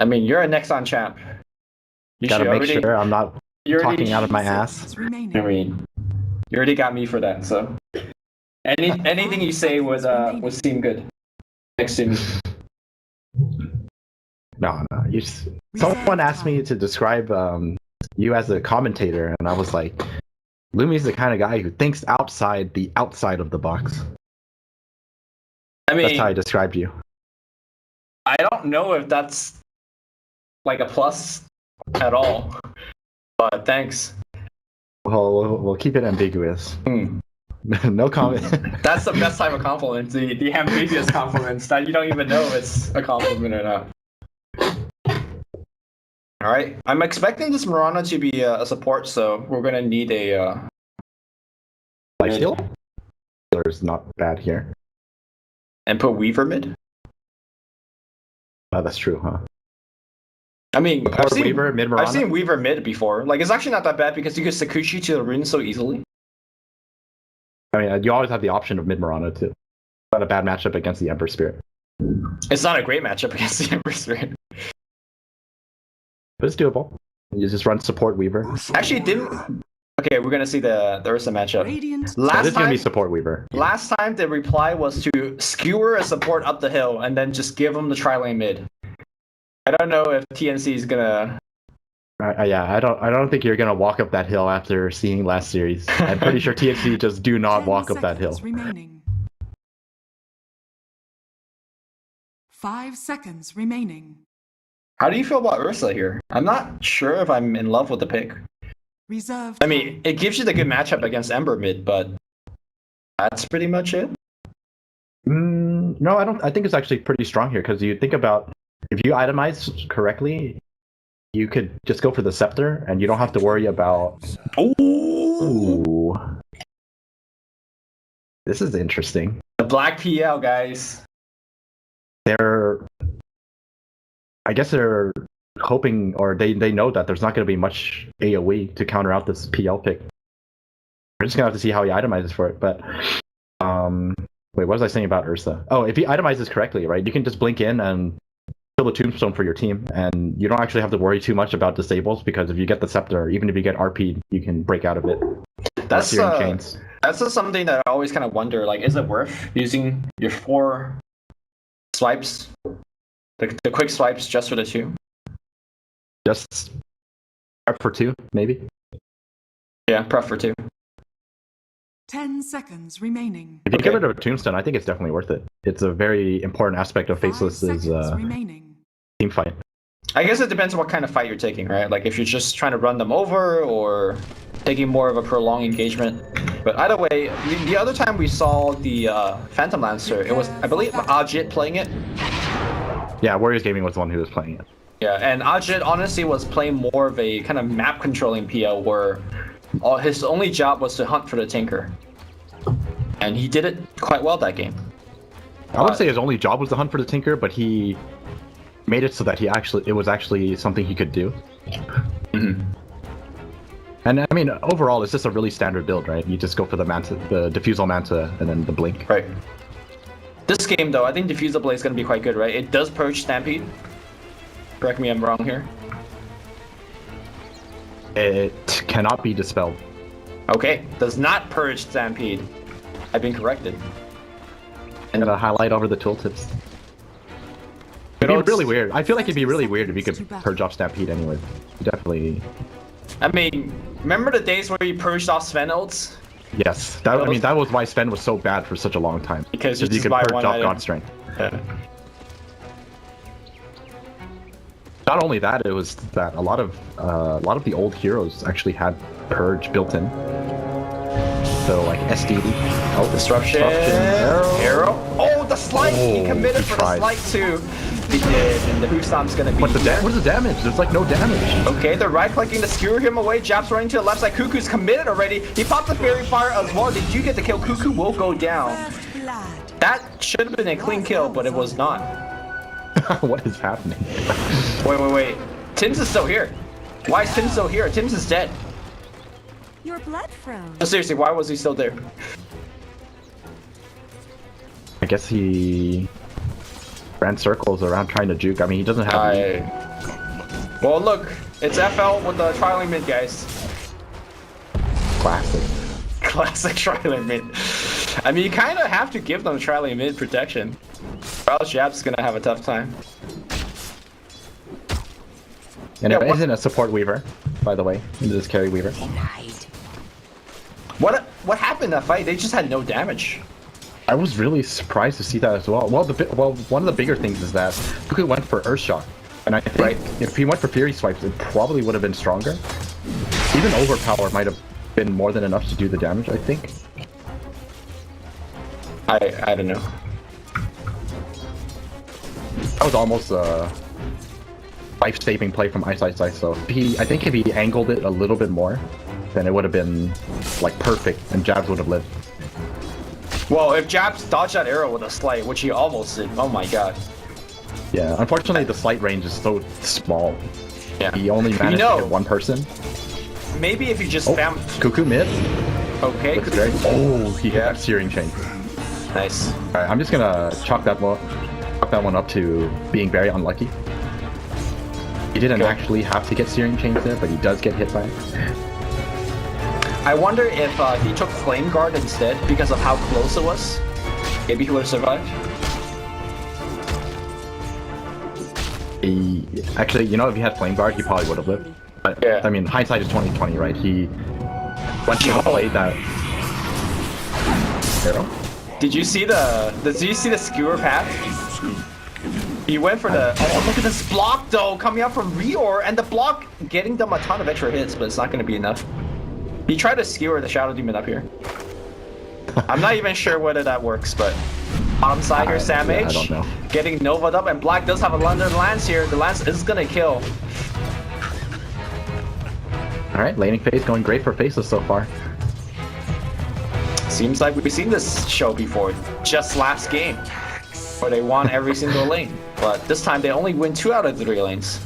I mean, you're a next on champ. You Gotta should make already- sure I'm not you already- talking out of my ass. I mean, you already got me for that, so anything you say would seem good next to me. No. Someone asked me to describe you as a commentator, and I was like, Lumi's the kind of guy who thinks outside of the box. I mean, That's how I described you. I don't know if that's like a plus at all, but thanks. Well, we'll keep it ambiguous. No comment. That's the best type of compliment, the ambiguous compliments that you don't even know if it's a compliment or not. Alright, I'm expecting this Mirana to be a support, so we're gonna need a Life steal? Healer's not bad here. and put Weaver mid. That's true, huh? I mean, I've seen Weaver, mid Mirana? I've seen Weaver mid before. Like, it's actually not that bad because you can Sakushi to the rune so easily. I mean, you always have the option of mid Mirana too. Not a bad matchup against the Ember Spirit. It's not a great matchup against the Ember Spirit. But it's doable. You just run support Weaver. Actually, didn't. Okay, we're gonna see the Ursa matchup. That is gonna be support Weaver. Last time the reply was to skewer a support up the hill and then just give him the tri-lane mid. I don't know if TNC is gonna. Yeah, I don't think you're gonna walk up that hill after seeing last series. I'm pretty sure TNC just do not walk up that hill. Remaining. 5 seconds remaining. How do you feel about Ursa here? I'm not sure if I'm in love with the pick. Reserve. I mean, it gives you the good matchup against Ember mid, but that's pretty much it. No, I don't. I think it's actually pretty strong here because you think about if you itemize correctly, you could just go for the scepter and you don't have to worry about. Ooh. This is interesting. The black PL guys. I guess they're hoping, or they know that there's not going to be much AoE to counter out this PL pick. We're just going to have to see how he itemizes for it. But, wait, what was I saying about Ursa? Oh, if he itemizes correctly, right, you can just blink in and kill the tombstone for your team, and you don't actually have to worry too much about disables, because if you get the scepter, even if you get RP'd, you can break out of it. That's just something that I always kind of wonder, like, is it worth using your 4 swipes? The quick swipes just for the 2? Just prep for 2, maybe? Yeah, prep for 2. 10 seconds remaining. If you get rid of a tombstone, I think it's definitely worth it. It's a very important aspect of Faceless' team fight. I guess it depends on what kind of fight you're taking, right? Like, if you're just trying to run them over or taking more of a prolonged engagement. But either way, the other time we saw the Phantom Lancer, it was, I believe, Ajit playing it. Yeah, Warriors Gaming was the one who was playing it. Yeah, and Ajit honestly was playing more of a kind of map controlling PL where his only job was to hunt for the Tinker. And he did it quite well that game. I wouldn't say his only job was to hunt for the Tinker, but he made it so that it was actually something he could do. Mm-hmm. And I mean, overall, it's just a really standard build, right? You just go for the Manta, the Diffusal Manta, and then the Blink. Right. This game, though, I think Diffusal Blade is going to be quite good, right? It does purge Stampede. Correct me if I'm wrong here. It cannot be dispelled. Okay, does not purge Stampede. I've been corrected. And a highlight over the tooltips. It'd be really weird. I feel like it'd be really weird if you could purge off Stampede anyway. Definitely. I mean, remember the days where you purged off Sven ults? Yes, that was why Sven was so bad for such a long time. Because you could purge off God Strength. Yeah. Not only that, it was that a lot of the old heroes actually had purge built in. So like SDD, Disruption, arrow. Oh, the slice! He committed for the slice too. He did, and the Husam's gonna be. What's the damage? There's like no damage. Okay, they're right clicking to skewer him away. Jap's running to the left side. Cuckoo's committed already. He popped the fairy fire as well. Did you get the kill? Cuckoo will go down. That should have been a clean kill, but it was not. What is happening? Wait. Tim's is still here. Why is Tim still here? Tim's is dead. Your blood froze. No, seriously, why was he still there? I guess he ran circles around trying to juke. I mean, he doesn't have. Well, look, it's FL with the trialing mid, guys. Classic. Classic trialing mid. I mean, you kind of have to give them trialing mid protection, or else Jab's gonna have a tough time. And it isn't a support weaver, by the way. It is carry weaver. What happened in that fight? They just had no damage. I was really surprised to see that as well. Well, one of the bigger things is that Cuckoo went for Earthshock, and I think if he went for Fury Swipes, it probably would have been stronger. Even Overpower might have been more than enough to do the damage, I think. I don't know. That was almost a life-saving play from Ice. So I think if he angled it a little bit more, then it would have been like perfect, and Jabs would have lived. Well, if Jabs dodged that arrow with a slight, which he almost did, oh my god. Yeah, unfortunately the slight range is so small. Yeah. He only managed to hit one person. Maybe if you just spam... Cuckoo mid. Okay. Looks great. Oh, he hit that Searing Chain. Nice. Alright, I'm just gonna chalk that one up to being very unlucky. He didn't actually have to get Searing Chains there, but he does get hit by it. I wonder if he took Flame Guard instead because of how close it was. Maybe he would have survived. Actually, you know, if he had Flame Guard, he probably would have lived. But, yeah. I mean, hindsight is 20/20, right? He went to play that arrow. Did you see the skewer path? He went for the... Oh, look at this block, though, coming out from Reor, and the block getting them a ton of extra hits, but it's not going to be enough. He tried to skewer the Shadow Demon up here. I'm not even sure whether that works, but... Bottom side here, Sam H. I don't know. Getting Nova'd up, and Black does have a London Lance here. The Lance is going to kill. Alright, laning phase going great for Faceless so far. Seems like we've seen this show before, just last game, where they won every single lane. But this time they only win 2 out of the 3 lanes.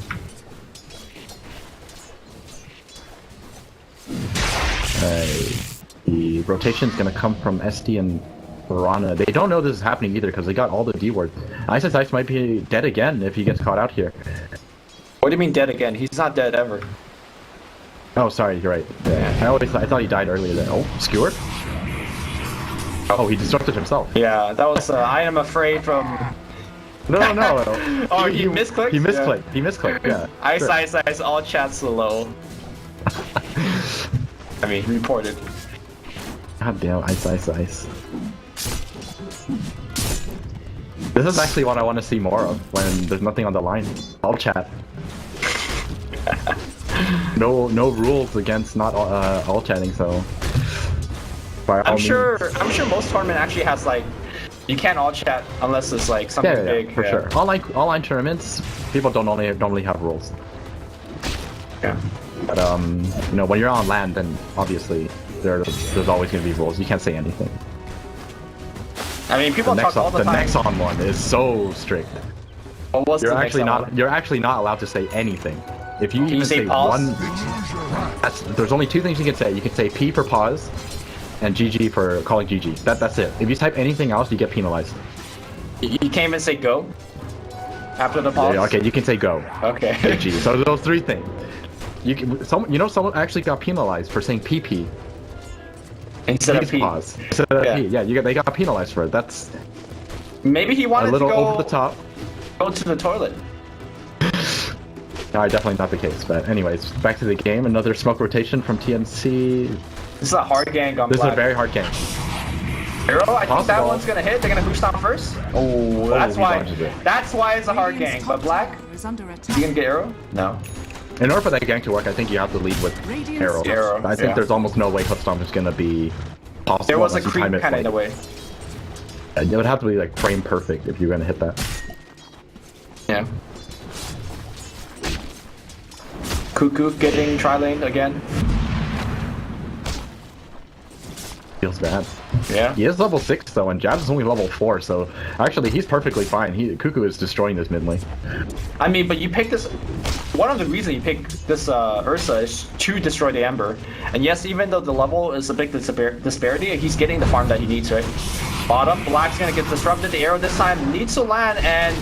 The rotation's gonna come from SD and Piranha. They don't know this is happening either because they got all the D words. Ice might be dead again if he gets caught out here. What do you mean dead again? He's not dead ever. Oh, sorry, you're right. Yeah. I thought he died earlier there. Oh, skewered? Oh, he destructed himself. Yeah, that was I am afraid from... No. Oh, he misclicked? He misclicked. Yeah. He misclicked, yeah. Ice, all chats low. I mean, reported. God damn, Ice. This is actually what I want to see more of when there's nothing on the line. All chat. No rules against not all chatting, so... I'm sure most tournament actually has like... You can't all chat unless it's like something big. For sure. Online tournaments, people don't only have rules. Yeah. But you know, when you're on land, then obviously there's always gonna be rules. You can't say anything. I mean, people talk all the time. The Nexon one is so strict. What was you're actually not allowed to say anything. If you even say one, there's only 2 things you can say. You can say P for pause, and GG for calling GG. That's it. If you type anything else, you get penalized. You can't even say go after the pause. Yeah, okay, you can say go. Okay. GG. So those 3 things. Someone actually got penalized for saying PP instead of P. Pause. Instead of P. Yeah, they got penalized for it. That's maybe he wanted a little to go over the top. Go to the toilet. No, definitely not the case. But anyways, back to the game. Another smoke rotation from TNC. This is a hard gank on Black. This is a very hard gank. Hero, I think that one's gonna hit. They're gonna boost on first. Oh, that's why it's a hard gank. But Black, is he gonna get arrow? No. In order for that gank to work, I think you have to lead with arrow. I think there's almost no way Hoofstomp is gonna be possible. There was a creep kind of in the way. Yeah, it would have to be like frame perfect if you're gonna hit that. Yeah. Cuckoo getting tri-lane again. Feels bad. Yeah. He is level 6 though, and Jabs is only level 4, so actually he's perfectly fine. Cuckoo is destroying this mid lane. I mean, but you picked this... One of the reasons you picked this Ursa is to destroy the Ember. And yes, even though the level is a big disparity, he's getting the farm that he needs, right? Bottom, Black's gonna get disrupted. The arrow this time needs to land and...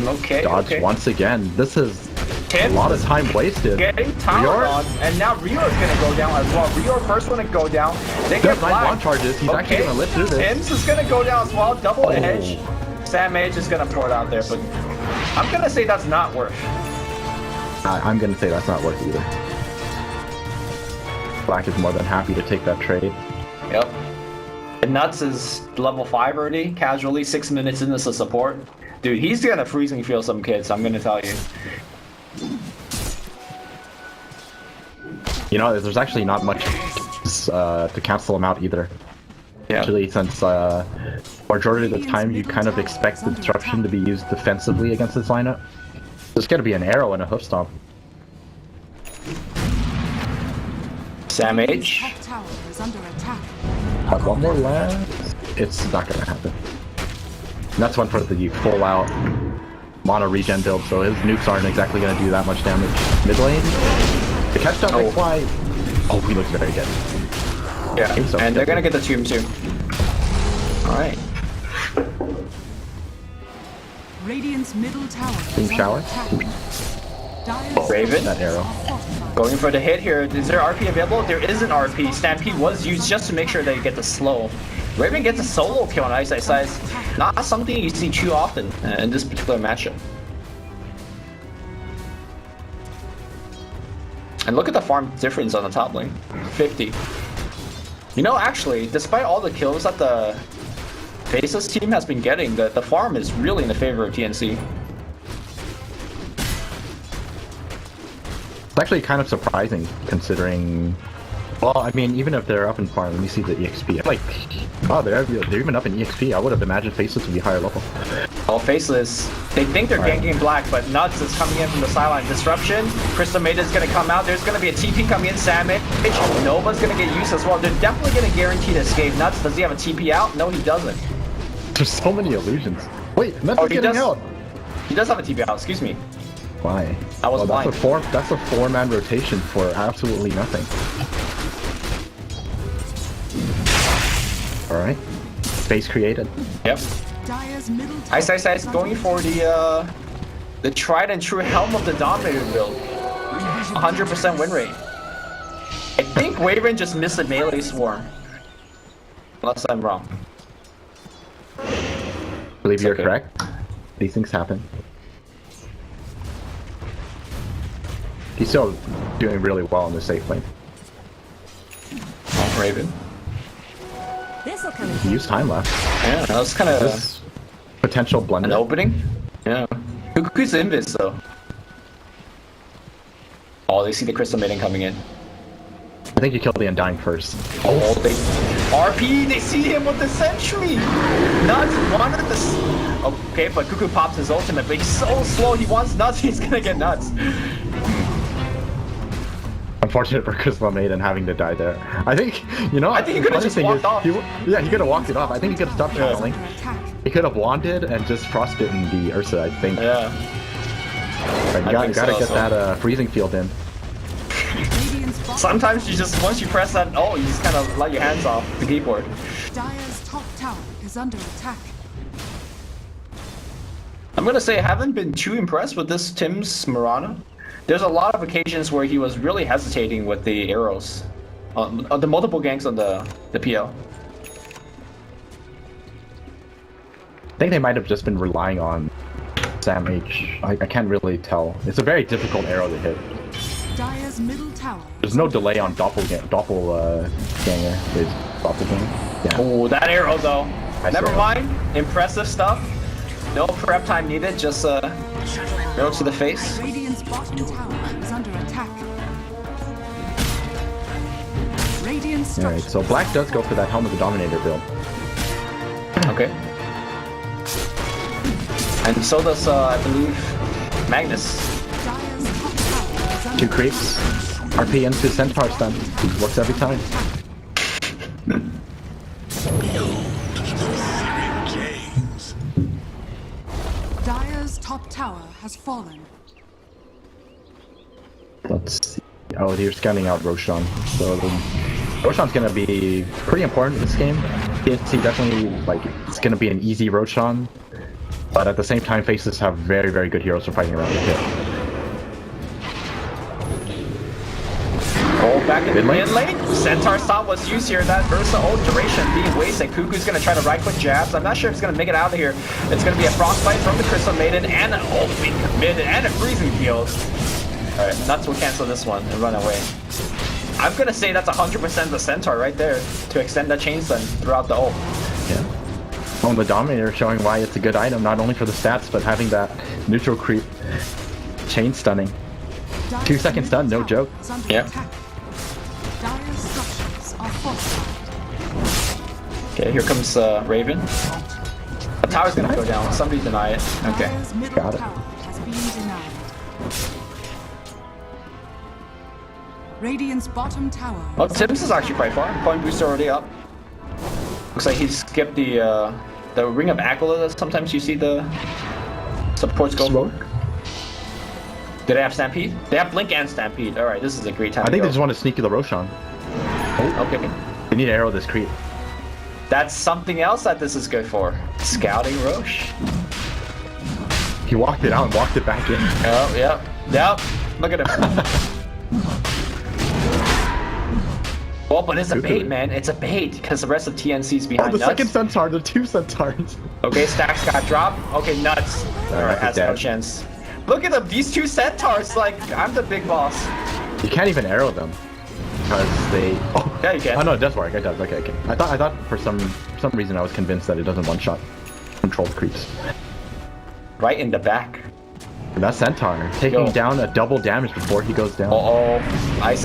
okay, Dodge okay. once again. This is Tim a lot of time wasted. getting towered on, and now Rio's gonna go down as well. Rio first one to go down. They get There's 9 Black. launch charges. He's actually Okay, gonna live through this. Tim's is gonna go down as well. Double Oh. edge. Sam Edge is gonna pour it out there, but I'm gonna say that's not worth. I'm gonna say that's not worth it either. Black is more than happy to take that trade. Yep. And Nuts is level 5 already, casually, 6 minutes into the support. Dude, he's gonna freezing feel some kids, I'm gonna tell you. You know, there's actually not much to cancel him out either. Yeah. Actually, since majority of the time you kind of expect the disruption to be used defensively against this lineup. There's gonna be an arrow and a hoof stomp. Sam H. Top tower is under attack. But one more left. It's not gonna happen. And that's one for the full out mono regen build, so his nukes aren't exactly gonna do that much damage. Mid lane, the catch down next wide. Oh, he looks very good. Yeah, So and they're gonna get the tomb too. Alright. Radiant's middle tower Beam is under shower. attack. Dire's Raven. That arrow. fortified. Going for the hit here. Is there RP available? There is an RP. Stampede was used just to make sure they get the slow. Raven gets a solo kill on Ice Ice Ice. Not something you see too often in this particular matchup. And look at the farm difference on the top lane. 50. You know, actually, despite all the kills that the Faceless team has been getting, the farm is really in the favor of TNC. It's actually kind of surprising considering. Well, I mean, even if they're up in farm, let me see the EXP. Like, oh, they're even up in EXP. I would have imagined Faceless would be higher level. All Faceless, they think they're Alright. ganking Black, but Nuts is coming in from the sideline. Disruption, Crystal Maiden is going to come out. There's going to be a TP coming in. Sam H. Nova's going to get used as well. They're definitely going to guarantee to escape. Nuts, does he have a TP out? No, he doesn't. There's so many illusions. Wait, Nuts Oh, is he getting does- out. He does have a TP out, excuse me. Why? I was blind. That's a four-man rotation for absolutely nothing. All right, space created. Yep. Dire's middle tower Ice Ice Ice is under going for the tried and true Helm of the Dominator build. 100% win rate. I think Waven just missed a melee swarm. Unless I'm wrong. Believe you're okay. correct. These things happen. He's still doing really well in the safe lane. Oh, Raven. This'll come in He used time left. Yeah, that was kind of This potential blunder. an opening. Yeah. Who's invis though? Oh, they see the Crystal Maiden coming in. I think you killed the Undying first. Oh, they RP. They see him with the sentry. Nuts wanted this. Okay, but Cuckoo pops his ultimate, but he's so slow. He wants Nuts. He's gonna get Nuts. Unfortunate for Crystal Maiden having to die there. I think, you know, I think he could have the just funny thing walked is, off. yeah, he could have walked it off. I think he could have stopped channeling. under attack. He could have wanded and just frostbitten the Ursa, I think. Yeah. Right, I you think gotta so, get so. that freezing field in. Radiant's bottom Sometimes you just once you press that, oh, you just kind of let your hands off the keyboard. Dire's top tower is under attack. I'm gonna say I haven't been too impressed with this Tim's Mirana. There's a lot of occasions where he was really hesitating with the arrows. On the multiple ganks on the PL. I think they might have just been relying on Sam H. I can't really tell. It's a very difficult arrow to hit. Dire's middle tower. There's no delay on doppelganger. Is doppelganger? Yeah. Oh, that arrow though. Nice Never arrow. mind. Impressive stuff. No prep time needed. Just arrow to the face. Radiant's bottom tower is under attack. Radiant All right. structures So Black does go for that Helm of the Dominator build. Okay. And so does I believe Magnus. Dire's top tower is under 2 creeps. RP into Centaur stun. Works every time. Dire's top tower has fallen. Let's see. Oh, they're scanning out Roshan. So Roshan's gonna be pretty important in this game. TNC definitely, like, it's gonna be an easy Roshan, but at the same time, Faceless have very, very good heroes for fighting around the pit. Oh, back in the mid lane. Centaur Stomp was used here. That Ursa ult duration being wasted. Kuku's gonna try to right-click jabs. I'm not sure if it's gonna make it out of here. It's gonna be a frostbite from the Crystal Maiden and an ult being committed and a freezing field. Alright, Nuts will cancel this one and run away. I'm gonna say that's 100% the Centaur right there to extend that chain stun throughout the ult. Yeah. Well, the Dominator showing why it's a good item, not only for the stats, but having that neutral creep chain stunning. 2 second stun, no joke. Yep. Okay, here comes Raven. The tower's gonna go down. Somebody deny it. Okay. Got it. Radiant's bottom tower. Oh, Tim's is actually quite far. Point booster already up. Looks like he skipped the Ring of Aquila that sometimes you see the supports go for. Do they have Stampede? They have Blink and Stampede. Alright, this is a great time I think to they just want to sneak the Roshan. Oh, okay. They need to arrow this creep. That's something else that this is good for. Scouting Roche. He walked it out and walked it back in. Oh, yep. Yep. Look at him. Well, but it's a bait, man. It's a bait because the rest of TNC's behind. Oh, the Nuts. second Centaur, the 2 Centaurs. Okay, Stacks got dropped. Okay, Nuts. Alright, has no chance. Look at them. These 2 Centaurs. Like, I'm the big boss. You can't even arrow them because they. Oh, yeah, you can. Oh no, it does work. It does. Okay, okay. I thought for some reason I was convinced that it doesn't one-shot control creeps. Right in the back. And that Centaur taking down a double damage before he goes down. Uh-oh. Ice.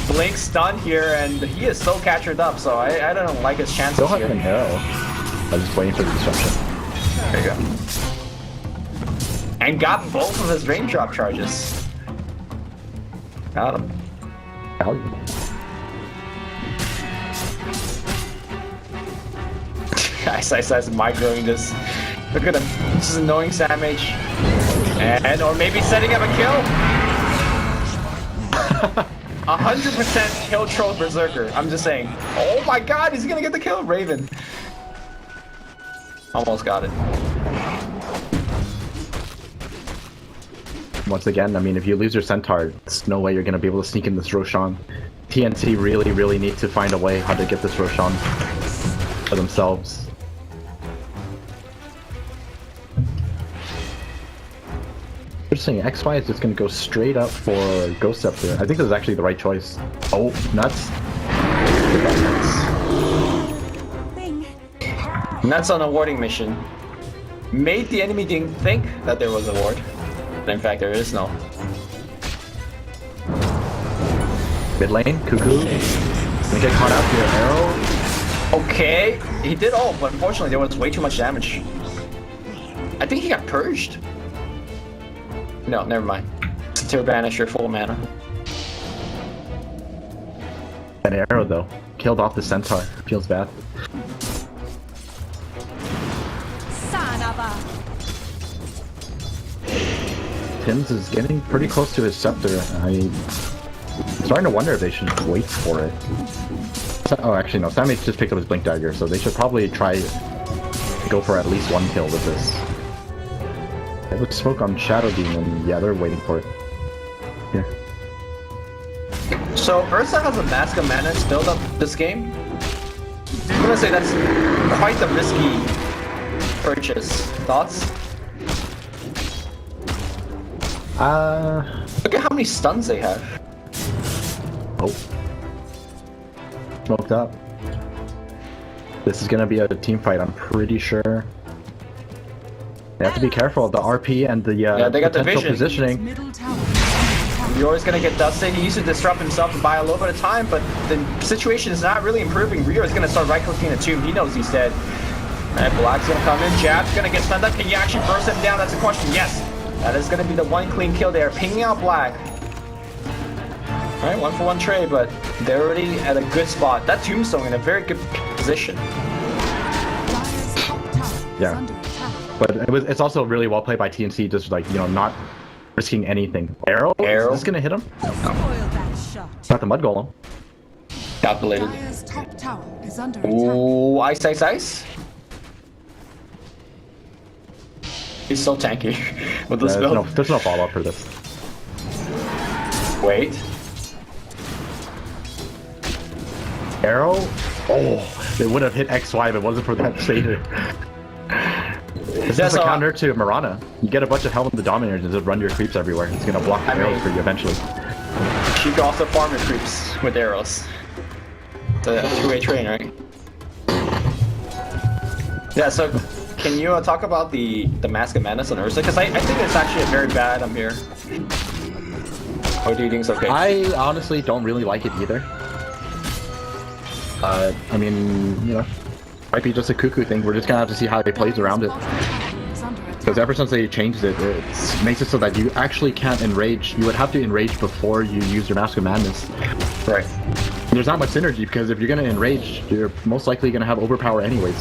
Blink stun here, and he is so captured up, so I don't like his chances Still have here. an arrow. I was just waiting for the disruption. There you go. And got both of his raindrop charges. Got him. Value. Ice microing this. Look at him. This is annoying Samage. And or maybe setting up a kill. 100% kill troll berserker. I'm just saying. Oh my god, he's gonna get the kill. Raven. Almost got it. Once again, I mean, if you lose your Centaur, there's no way you're going to be able to sneak in this Roshan. TNC really need to find a way how to get this Roshan for themselves. Interesting, XY is just going to go straight up for Ghost Scepter. I think this is actually the right choice. Oh, Nuts. Nuts on a warding mission. Made the enemy didn't think that there was a ward. But in fact, there is no. Mid lane, Cuckoo. Gonna get caught out here, arrow. Okay, he did all, but unfortunately there was way too much damage. I think he got purged. No, never mind. Satyr Banisher, full mana. That arrow though, killed off the Centaur. Feels bad. Tim's is getting pretty close to his scepter. I'm starting to wonder if they should wait for it. Oh, actually no, Sammy's just picked up his Blink Dagger, so they should probably try to go for at least 1 kill with this. They have a smoke on Shadow Demon, yeah, they're waiting for it. Here. So Ursa has a Mask of Mana build up this game. I'm gonna say that's quite the risky purchase. Thoughts? Look at how many stuns they have. Oh. Smoked up. This is gonna be a team fight, I'm pretty sure. They have to be careful of the RP and the they got the vision. positioning. You're always gonna get dusted. He used to disrupt himself to buy a little bit of time, but the situation is not really improving. Rio is gonna start right-clicking the tomb. He knows he's dead. Alright, Black's gonna come in. Jab's gonna get stunned up. Can you actually burst him down? That's the question. Yes. That is gonna be the 1 clean kill there. Pinging out Black. Alright, 1-for-1 trade, but they're already at a good spot. That tombstone in a very good position. Yeah. But it's also really well played by TNC, just like, you know, not risking anything. Arrow? Is this gonna hit him? No. Not the Mud Golem. Calculated. Dire's top tower is under attack. Ooh, ice, ice, ice. He's so tanky with this build. There's no follow-up for this. Wait. Arrow? Oh, they would have hit XY if it wasn't for that shader. This is a counter to Mirana. You get a bunch of Helm of the Dominators and just run your creeps everywhere. It's gonna block the arrows for you eventually. You can also farm your creeps with arrows. It's a two-way train, right? Yeah, so can you talk about the Mask of Madness on Ursa? Because I think it's actually a very bad here. Or do you think it's okay? I honestly don't really like it either. I mean, you know, might be just a cuckoo thing. We're just gonna have to see how he plays around it. Because ever since they changed it, it makes it so that you actually can't enrage. You would have to enrage before you use your Mask of Madness. Right. There's not much synergy because if you're gonna enrage, you're most likely gonna have overpower anyways.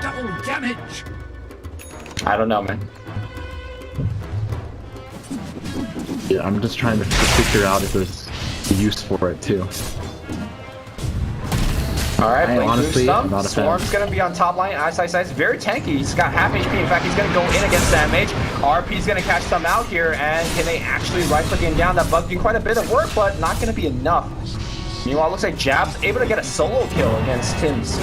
Double damage. I don't know, man. Yeah, I'm just trying to figure out if there's use for it too. Alright, honestly, I'm not a fan. Swarm's gonna be on top line. Ice, ice, ice. Very tanky. He's got half HP. In fact, he's gonna go in against damage. RP's gonna catch some out here, and can they actually right-click him down? That bug doing quite a bit of work, but not gonna be enough. Meanwhile, it looks like Jab's able to get a solo kill against Tim's.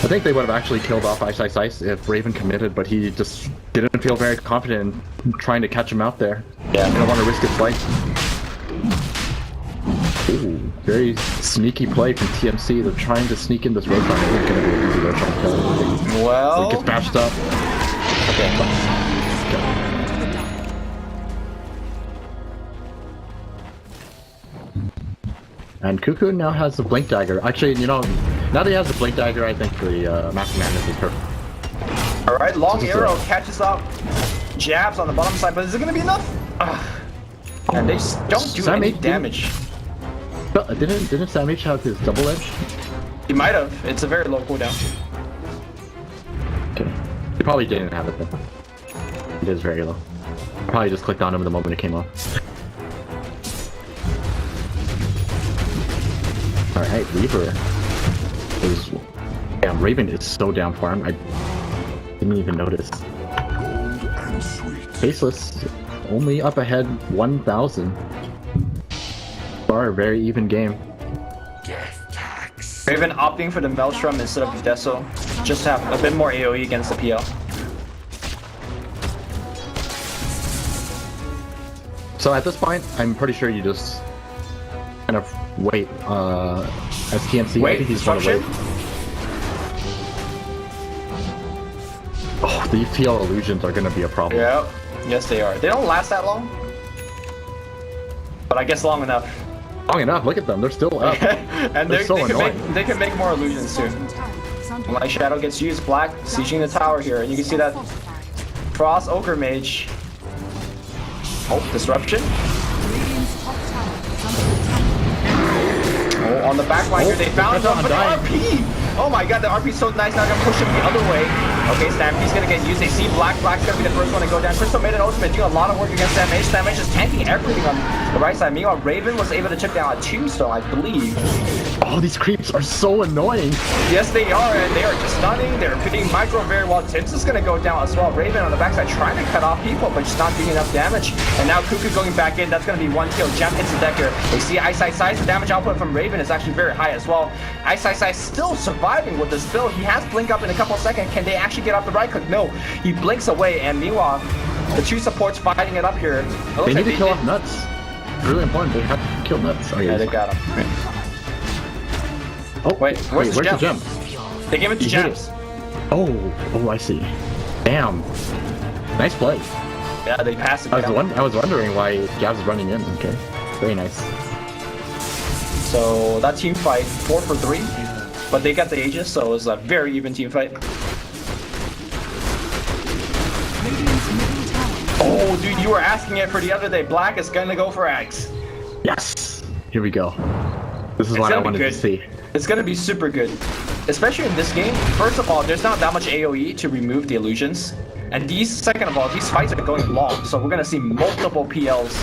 I think they would have actually killed off Ice Ice Ice if Raven committed, but he just didn't feel very confident in trying to catch him out there. Yeah. He didn't want to risk his life. Ooh, very sneaky play from TNC. They're trying to sneak in this road run. It ain't gonna be an easy road run. Well, It gets bashed up. okay. And Cuckoo now has the Blink Dagger. Actually, you know, now that he has the Blink Dagger, I think the Mask of Madness is perfect. Alright, long arrow catches up. Jabs on the bottom side, but is it gonna be enough? Ugh. And they just don't do any damage. Didn't Sam H have his double edge? He might have. It's a very low cooldown. Okay. He probably didn't have it then. It is very low. Probably just clicked on him the moment it came off. Alright, Reaver is... Damn, Raven is so damn farm. I didn't even notice. Faceless, only up ahead 1,000. Far, a very even game. Raven opting for the Maelstrom instead of the Deso, just to have a bit more AoE against the PL. So at this point, I'm pretty sure you just kind of wait. As TNC, I think he's gonna wait. Oh, the PL illusions are gonna be a problem. Yeah, yes they are. They don't last that long, but I guess long enough. Long enough. Look at them; they're still up. And they're so annoying. They can make more illusions too. Light Shadow gets used. Black sieging the tower here, and you can see that Frost Ogre Mage. Oh, disruption. Oh, on the back line here, they found one, but the RP! Oh my god, the RP's so nice, now gonna push him the other way. Okay, Stampy's gonna get used. They see Black's gonna be the first one to go down. Crystal made an ultimate, doing a lot of work against Stampage. Stampage is tanking everything on the right side. Meanwhile, Raven was able to chip down a Tombstone, I believe. Oh, these creeps are so annoying. Yes, they are, and they are just stunning. They're hitting micro very well. Tim's is gonna go down as well. Raven on the backside trying to cut off people, but just not doing enough damage. And now Cuckoo going back in. That's gonna be one kill. Jam hits the deck here. They see Ice Ice Ice. The damage output from Raven is actually very high as well. Ice Ice Ice still surviving with this build. He has blink up in a couple of seconds. Can they actually get off the right click? No. He blinks away, and meanwhile, the two supports fighting it up here. They need to kill off Nuts. Really important. They have to kill Nuts. Oh, yeah, they got him. Right. Oh, wait, where's the jump? They gave it to Jams. Oh, I see. Damn. Nice play. Yeah, they passed it. I was wondering why Jazz is running in. Okay. Very nice. So that team fight, 4 for 3. But they got the Aegis, so it was a very even team fight. Oh, dude, you were asking it for the other day. Black is gonna go for Axe. Yes. Here we go. This is what I wanted to see. It's gonna be super good, especially in this game. First of all, there's not that much AoE to remove the illusions, And second of all, these fights are going long, so we're gonna see multiple PLs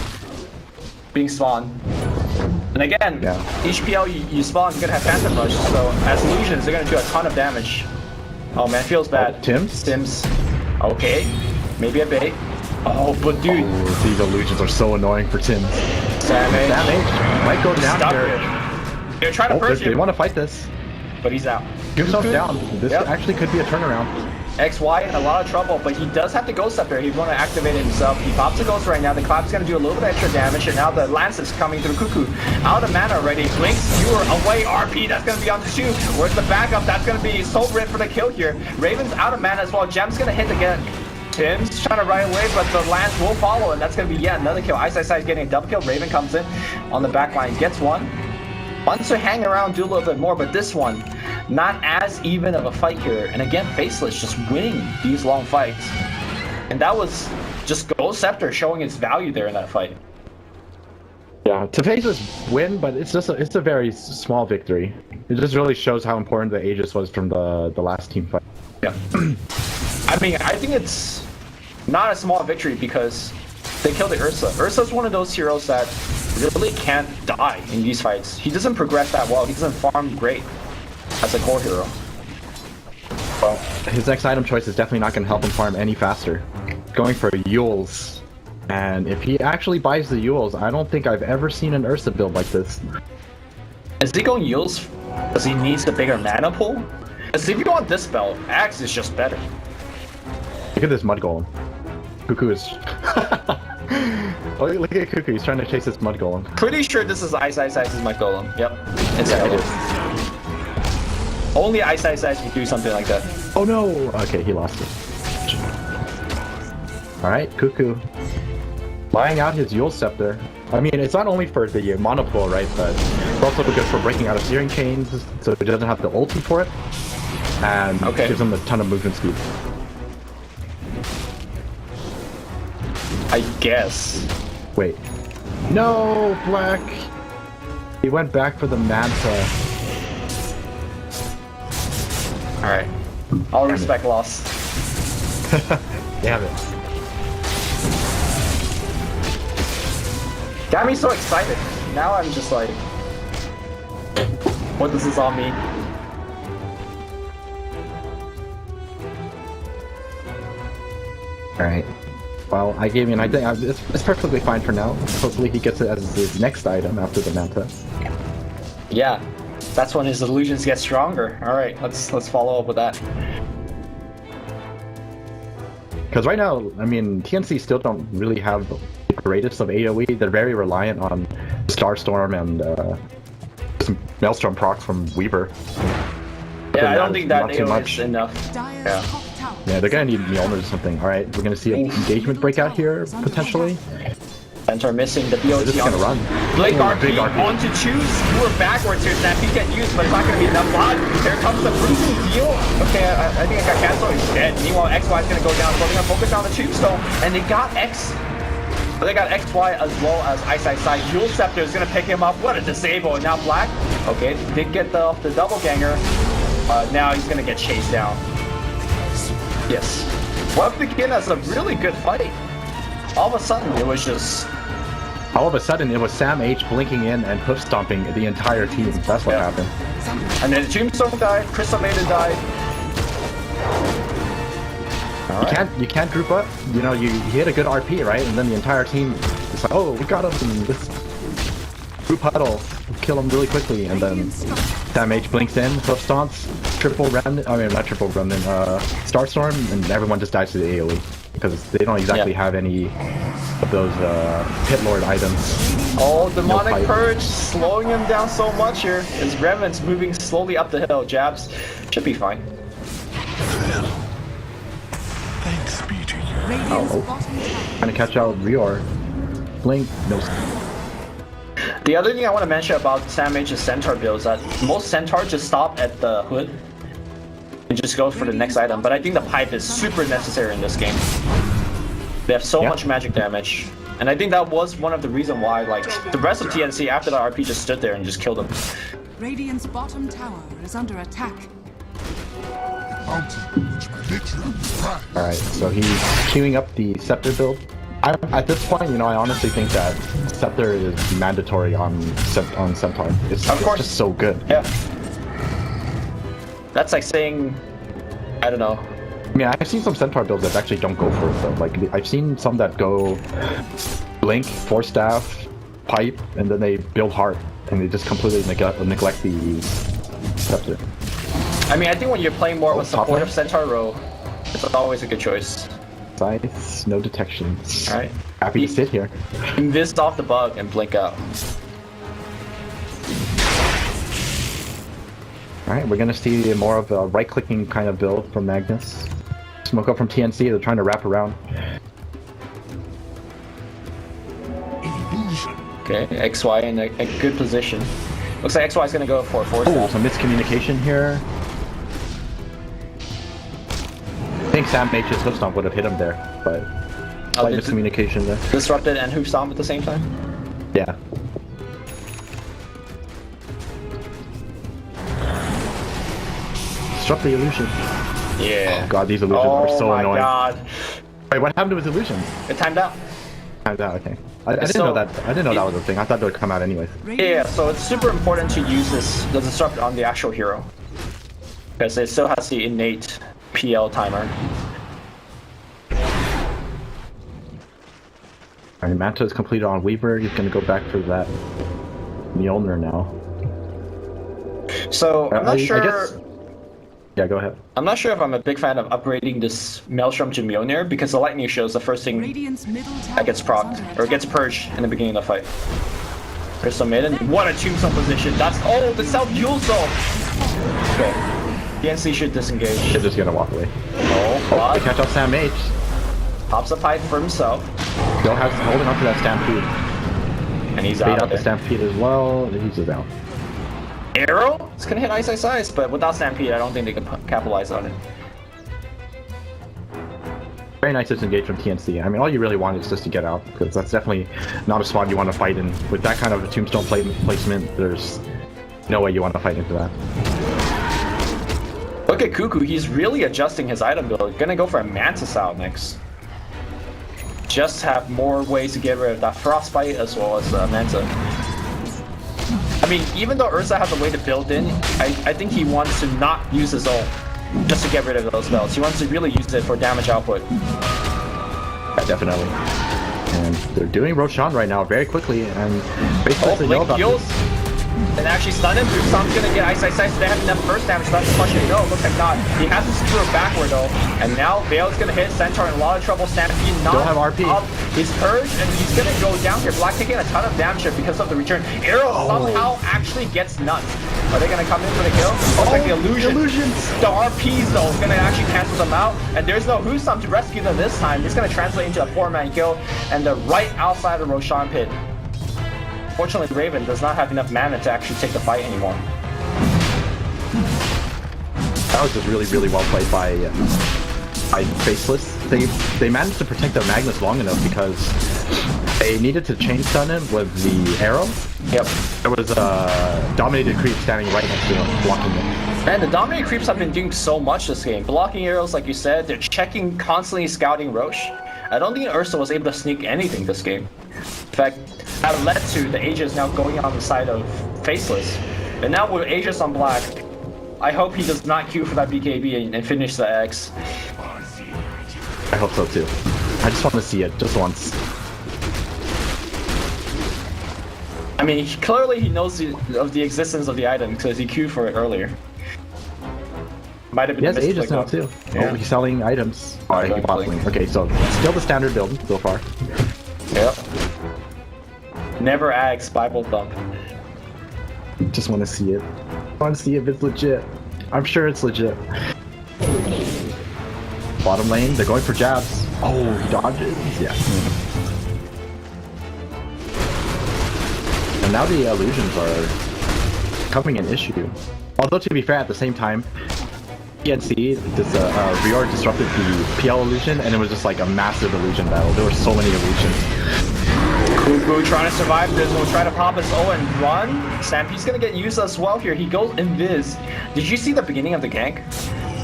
being spawned. And again, each PL you spawn, you're gonna have Phantom Rush, so as illusions, they're gonna do a ton of damage. Oh man, feels bad. Tims. Okay, maybe a bait. Oh, but dude. Oh, these illusions are so annoying for Tim. Sam H might go down here. They're trying to push him. They want to fight this. But he's out. Give himself down. This actually could be a turnaround. XY in a lot of trouble, but he does have the Ghost Scepter. He's going to activate it himself. He pops the Ghost right now. The Clap's going to do a little bit extra damage, and now the Lance is coming through Cuckoo. Out of mana already. Blinks, you are away. RP, that's going to be on the 2. Where's the backup? That's going to be Soul Grit for the kill here. Raven's out of mana as well. Gem's going to hit again. Tim's trying to ride away, but the Lance will follow, and that's going to be yet another kill. Ice is getting a double kill. Raven comes in on the back line, gets one. Wants to hang around, do a little bit more, but this one, not as even of a fight here. And again, Faceless just winning these long fights. And that was just Ghost Scepter showing its value there in that fight. Yeah, to Faceless win, but it's a very small victory. It just really shows how important the Aegis was from the last team fight. Yeah. I mean, I think it's not a small victory because they killed the Ursa. Ursa's one of those heroes that really can't die in these fights. He doesn't progress that well. He doesn't farm great as a core hero. Well, his next item choice is definitely not going to help him farm any faster. Going for Yules. And if he actually buys the Yules, I don't think I've ever seen an Ursa build like this. Is he going Yules because he needs the bigger mana pool? Because if you go on this spell, Axe is just better. Look at this Mud Golem. Cuckoo is... Oh, look at Cuckoo, he's trying to chase this Mud Golem. Pretty sure this is Ice's Mud Golem. Yep. It is. Only Ice can do something like that. Oh no! Okay, he lost it. Alright, Cuckoo. Buying out his Yule Scepter. I mean, it's not only for the monopool, right? But it's also good for breaking out of steering chains, so he doesn't have the ulti for it. And gives him a ton of movement speed. I guess. Wait. No, Black! He went back for the Manta. Alright. All respect lost. Damn it. Got me so excited. Now I'm just like, what does this all mean? Alright. Well, I gave him, I think it's perfectly fine for now. Hopefully he gets it as his next item after the Manta. Yeah, that's when his illusions get stronger. Alright, let's follow up with that. Because right now, I mean, TNC still don't really have the greatest of AoE. They're very reliant on Starstorm and some Maelstrom procs from Weaver. Yeah, I don't think that AoE is enough. Yeah, they're gonna need Mjolnir or something. Alright, we're gonna see an engagement breakout here, potentially. Centaur missing the BOT. They're just gonna run. Blake RP on to choose. You were backwards here, Snap. He can use, but it's not gonna be enough blood. Here comes the bruising deal. Okay, I think I got canceled. He's dead. Meanwhile, XY is gonna go down, so they're gonna focus on the tombstone. And they got They got XY as well as Ice. Yule Scepter is gonna pick him up. What a disable. And now Black. Okay, did get the double ganger. Now he's gonna get chased down. Yes. What began as a really good fight. All of a sudden, it was just... All of a sudden, it was Sam H blinking in and hoof stomping the entire team. That's what happened. And then Tombstone died, Chrysalida died. You can't group up. You know, you hit a good RP, right? And then the entire team is like, oh, we got him. And this group huddle, kill him really quickly. And then Sam H blinks in, hoof stomps, triple remnant. I mean, not triple remnant. Starstorm, and everyone just dies to the AoE because they don't exactly have any of those Pit Lord items. Oh, Demonic Purge slowing him down so much here. His Revenant's moving slowly up the hill. Jabs should be fine. Thanks be to you. Trying to catch out Rior. Blink, no. The other thing I want to mention about Sam H's Centaur build is that most Centaurs just stop at the hood and just go for the next item, but I think the pipe is super necessary in this game. They have so much magic damage, and I think that was one of the reasons why, like, the rest of TNC after the RP just stood there and just killed them. Radiant's bottom tower is under attack. Alright, so he's queuing up the Scepter build. At this point, you know, I honestly think that Scepter is mandatory on Centaur. It's just so good. Yeah. That's like saying, I don't know. I mean, I've seen some Centaur builds that actually don't go for it though. Like, I've seen some that go Blink, Force Staff, Pipe, and then they build Heart, and they just completely neglect the Scepter. I mean, I think when you're playing more with supportive Centaur row, it's always a good choice. Scythes, no detections. Alright. Happy to sit here. Invis off the bug and blink out. Alright, we're gonna see more of a right-clicking kind of build from Magnus. Smoke up from TNC, they're trying to wrap around. Okay, XY in a good position. Looks like XY is gonna go for a force. Oh, some miscommunication here. I think Sam H's hoof stomp would have hit him there, but slight miscommunication there. Disrupted and hoof stomp at the same time? Yeah. Disrupt the illusion. Yeah. Oh god, these illusions are so annoying. Oh my god. Wait, what happened to his illusion? It timed out. Timed out, okay. I didn't know that. I didn't know that was a thing. I thought they would come out anyways. Yeah, so it's super important to use the disrupt on the actual hero, because it still has the innate PL timer. Alright, Manta is completed on Weaver. He's gonna go back for that Mjolnir now. So I'm not sure. I guess, yeah, go ahead. I'm not sure if I'm a big fan of upgrading this Maelstrom to Mjolnir, because the lightning show is the first thing that gets procced or gets purged in the beginning of the fight. Crystal Maiden, what a tombstone position! That's the self duel zone. Okay, TNC should disengage. Should just gonna walk away. Oh, they catch up Sam H. Pops a pipe for himself. Still has holding on to that Stampede. And he's out. out. The Stampede as well. He's just out. Arrow? It's gonna hit Ice, but without Stampede, I don't think they can capitalize on it. Very nice disengage from TNC. I mean, all you really want is just to get out, because that's definitely not a spot you want to fight in. With that kind of a tombstone placement, there's no way you want to fight into that. Look at Cuckoo, he's really adjusting his item build. Gonna go for a Mantis out next. Just have more ways to get rid of that Frostbite as well as Manta. I mean, even though Ursa has a way to build in, I think he wants to not use his ult just to get rid of those spells. He wants to really use it for damage output. Yeah, definitely. And they're doing Roshan right now very quickly, and basically know about heals. And actually stun him. Someone's gonna get Ice. They have enough burst damage, so that's a question. No, looks like not. He has to secure backward though. And now Veil's gonna hit Centaur in a lot of trouble. Stampede not don't have RP. Up. He's purged and he's gonna go down here. Black taking a ton of damage here because of the return. Arrow somehow actually gets nuts. Are they gonna come in for the kill? Looks like the illusion. The RPs though is gonna actually cancel them out. And there's no Husam to rescue them this time. It's gonna translate into a 4-man kill. And they're right outside the Roshan pit. Fortunately, Raven does not have enough mana to actually take the fight anymore. That was just really well played by Faceless. They managed to protect their Magnus long enough because they needed to chain stun him with the arrow. Yep. There was a dominated creep standing right next to him, blocking him. And the dominated creeps have been doing so much this game. Blocking arrows, like you said, they're checking, constantly scouting Roche. I don't think Ursa was able to sneak anything this game. In fact, that led to the Aegis now going on the side of Faceless. And now with Aegis on black, I hope he does not queue for that BKB and finish the X. I hope so too. I just want to see it, just once. I mean, clearly he knows of the existence of the item because he queued for it earlier. Might have been he has Aegis now too. Yeah. Oh, he's selling items. Okay, so still the standard build so far. Yep. Never axe Bible thump. Just want to see it. I want to see if it's legit. I'm sure it's legit. Bottom lane, they're going for jabs. Oh, he dodges. Yeah. And now the illusions are becoming an issue. Although to be fair, at the same time, TNC, this Reor disrupted the PL illusion, and it was just like a massive illusion battle. There were so many illusions. Cuckoo trying to survive this, will try to pop his O and run. Stampede's gonna get used as well here. He goes invis. Did you see the beginning of the gank?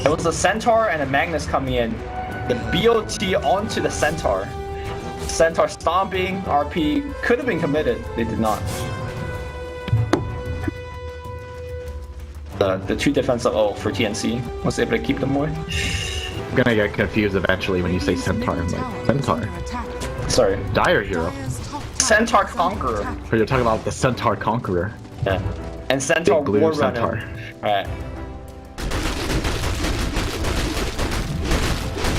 It was a Centaur and a Magnus coming in. The BOT onto the Centaur. Centaur stomping, RP could have been committed. They did not. The 2 defensive ult for TNC was able to keep them away. I'm gonna get confused eventually when you say Centaur. I'm like, Centaur? Sorry. Dire Hero. Centaur Conqueror. But you're talking about the Centaur Conqueror. Yeah. And Centaur Big blue War Centaur. Alright.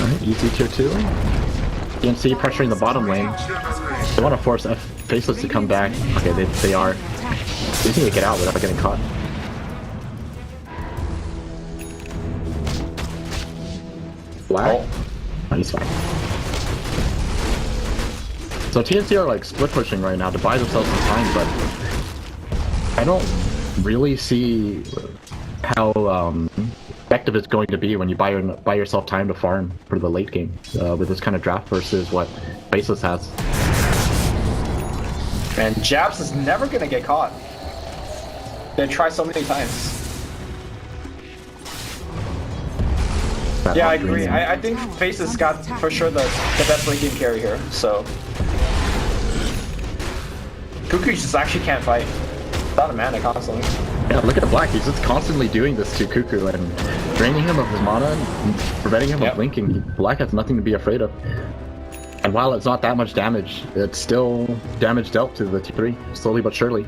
Alright, easy tier 2. TNC pressuring the bottom lane. They want to force Faceless to come back. Okay, they are. They need to get out without getting caught. Black? Oh, he's fine. So TNC are like split pushing right now to buy themselves some time, but I don't really see how effective it's going to be when you buy yourself time to farm for the late game with this kind of draft versus what Faceless has. And Jabs is never gonna get caught. They try so many times. Yeah, I agree. I think Faceless got for sure the best late game carry here. So Cuckoo just actually can't fight. Without a mana constantly. Yeah, look at the Black. He's just constantly doing this to Cuckoo and draining him of his mana and preventing him from blinking. Black has nothing to be afraid of. And while it's not that much damage, it's still damage dealt to the T3, slowly but surely.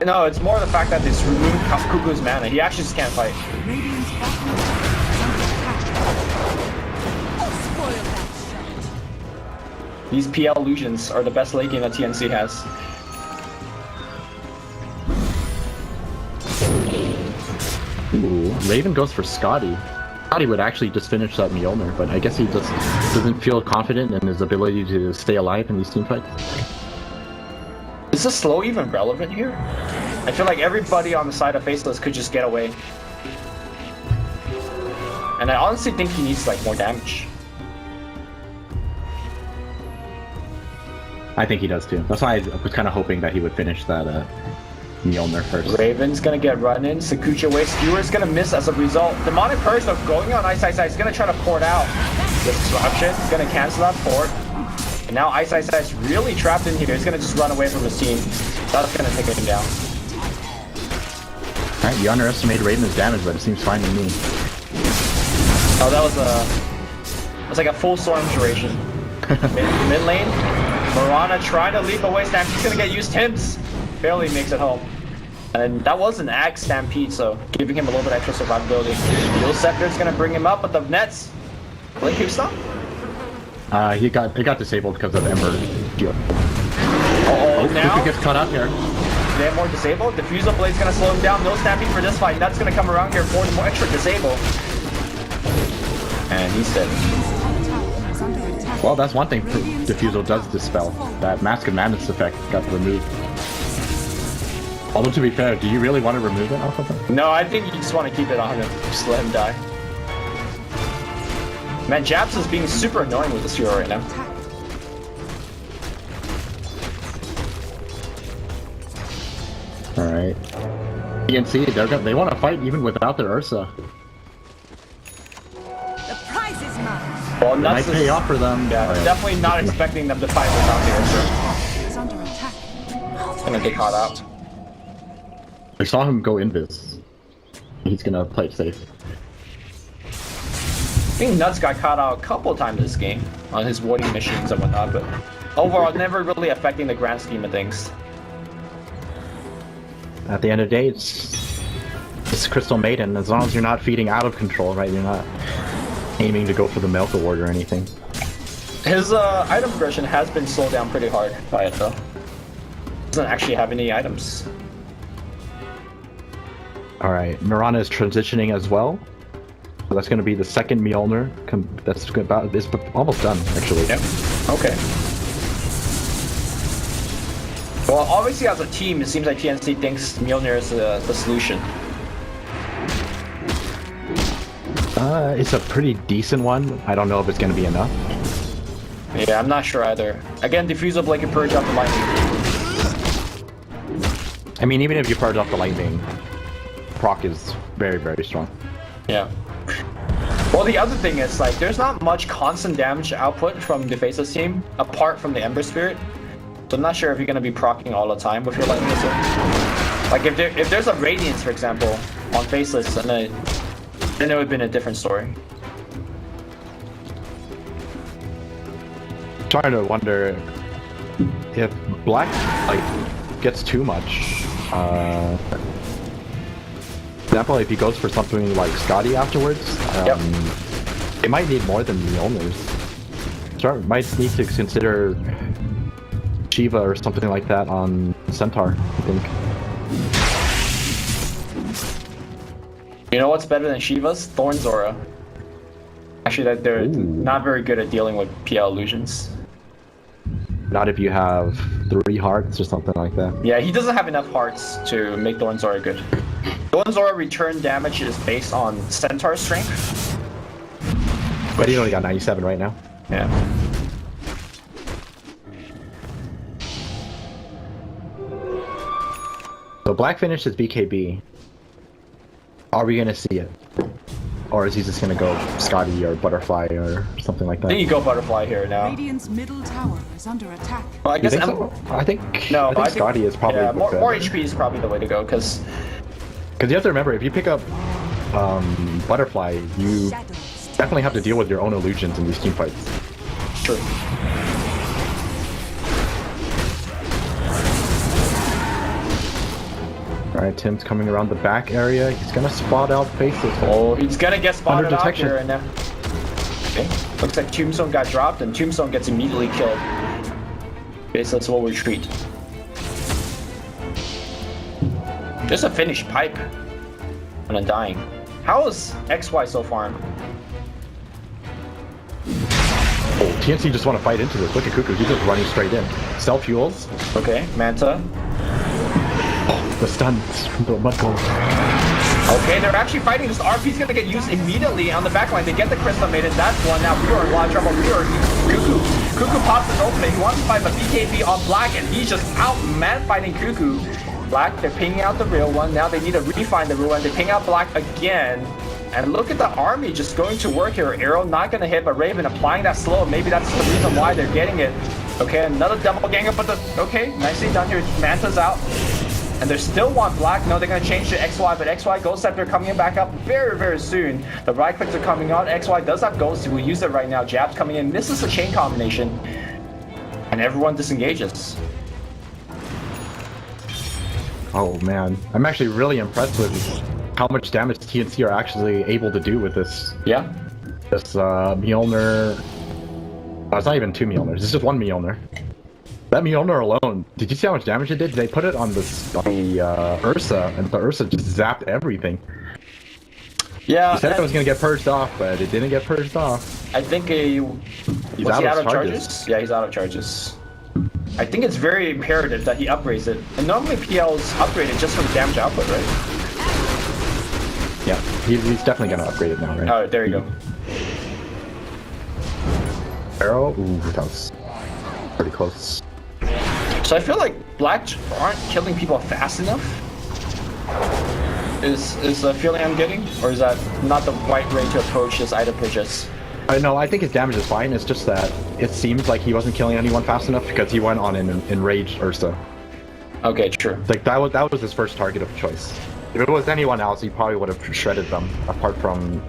No, it's more the fact that it's removed Cuckoo's mana. He actually just can't fight. These PL illusions are the best late game that TNC has. Ooh, Raven goes for Scotty. Scotty would actually just finish that Mjolnir, but I guess he just doesn't feel confident in his ability to stay alive in these teamfights. Is the slow even relevant here? I feel like everybody on the side of Faceless could just get away. And I honestly think he needs like more damage. I think he does too. That's why I was kind of hoping that he would finish that Mjolnir first. Raven's gonna get run in. Sakucha away. Skewer's gonna miss as a result. Demonic Purge though going on Ice. He's gonna try to port out. Disruption. He's gonna cancel that port. And now Ice is really trapped in here. He's gonna just run away from his team. That's gonna take him down. Alright, you underestimated Raven's damage, but it seems fine to me. Oh, that was like a full storm duration. Mid lane. Mirana trying to leap away. Stampede's gonna get used. Timps barely makes it home. And that was an Axe Stampede, so giving him a little bit extra survivability. Dual Scepter's gonna bring him up, but the nets. Blink who stop? It got disabled because of Ember. Oh, now Cuckoo gets caught out here. they have more disabled. Diffusal Blade's gonna slow him down. No Stampede for this fight. That's gonna come around here for more extra disable. And he's dead. Well, that's one thing Diffusal does dispel. That Mask of Madness effect got removed. Although to be fair, do you really want to remove it off of him? No, I think you just want to keep it on him. Just let him die. Man, Japs is being super annoying with this hero right now. Alright. TNC, they want to fight even without their Ursa. The prize is mine. Well, It might pay off for them. Yeah, definitely not expecting them to fight without the Ursa. Is under attack. It's gonna get caught out. I saw him go invis. He's gonna play it safe. I think Nuts got caught out a couple times this game on his warding missions and whatnot, but overall never really affecting the grand scheme of things. At the end of the day, it's Crystal Maiden. As long as you're not feeding out of control, right? You're not aiming to go for the Milk Award or anything. His item progression has been slowed down pretty hard by it though. Doesn't actually have any items. Alright, Mirana is transitioning as well. So that's going to be the second Mjolnir. That's it's almost done, actually. Yep. Okay. Well, obviously as a team, it seems like TNC thinks Mjolnir is the solution. It's a pretty decent one. I don't know if it's going to be enough. Yeah, I'm not sure either. Again, Diffusal Blade can purge out the lightning. I mean, even if you purge off the lightning, proc is very, very strong. Yeah. Well, the other thing is, like, there's not much constant damage output from the Faceless team, apart from the Ember Spirit. So I'm not sure if you're going to be proccing all the time with your Lightning Missile. Like, if there's a Radiance, for example, on Faceless, then it would have been a different story. Trying to wonder if Black, like, gets too much. For example, if he goes for something like Scotty afterwards, it might need more than the owners. Might need to consider Shiva or something like that on Centaur, I think. You know what's better than Shiva's? Thorn Zora. Actually, that they're not very good at dealing with PL illusions. Not if you have 3 hearts or something like that. Yeah, he doesn't have enough hearts to make Thorn Zora good. Thorn Zora return damage is based on Centaur strength. But he only got 97 right now. Yeah. So Black finished his BKB. Are we gonna see it? Or is he just gonna go Scotty or Butterfly or something like that? I think you go Butterfly here now. Radiant's middle tower is under attack. Well, I You guess think so? I think Scotty is probably yeah, more good. HP is probably the way to go, because you have to remember, if you pick up Butterfly, you definitely have to deal with your own illusions in these team fights. true. Alright, Tim's coming around the back area. He's gonna spot out Faceless. Oh, he's gonna get spotted Under out detection. here, and now. Okay, looks like Tombstone got dropped, and Tombstone gets immediately killed. Faceless will retreat. There's a finished pipe on Undying. How is XY so far? Oh, TNC just want to fight into this. Look at Cuckoo, he's just running straight in. Self-fuels. Okay, Manta. The stun. The mud gold. Okay, they're actually fighting. This RP's gonna get used immediately on the backline. They get the Crystal Maiden. That's one. Now we are in a lot of trouble. We are Cuckoo. Cuckoo pops his ultimate. He wants to fight a BKB on Black, and he's just out man fighting Cuckoo. Black, they're pinging out the real one. Now they need to refine the real one. They ping out Black again. And look at the army just going to work here. Arrow not gonna hit, but Raven applying that slow. Maybe that's the reason why they're getting it. Okay, another double gang up, but okay, nicely done here. Manta's out. And they still want Black. No, they're going to change to XY, but XY Ghost Scepter coming back up very, very soon. The right clicks are coming out. XY does have Ghost. We'll use it right now. Jabs coming in. This is a chain combination. And everyone disengages. Oh man, I'm actually really impressed with how much damage TNC are actually able to do with this. Yeah. This Mjolnir. Oh, it's not even 2 Mjolnirs. It's just 1 Mjolnir. That Mjolnir alone, did you see how much damage it did? They put it on the Ursa, and the Ursa just zapped everything. Yeah. He said it was going to get purged off, but it didn't get purged off. I think He's out out of of charges? Yeah, he's out of charges. I think it's very imperative that he upgrades it. And normally PL's upgraded just from damage output, right? Yeah, he's definitely going to upgrade it now, right? Oh, there you go. Arrow? Ooh, that was pretty close. So I feel like Black aren't killing people fast enough. Is the feeling I'm getting? Or is that not the right way to approach this item purchase? No, I think his damage is fine. It's just that it seems like he wasn't killing anyone fast enough because he went on an enraged Ursa. Okay, true. Like that was his first target of choice. If it was anyone else, he probably would have shredded them, apart from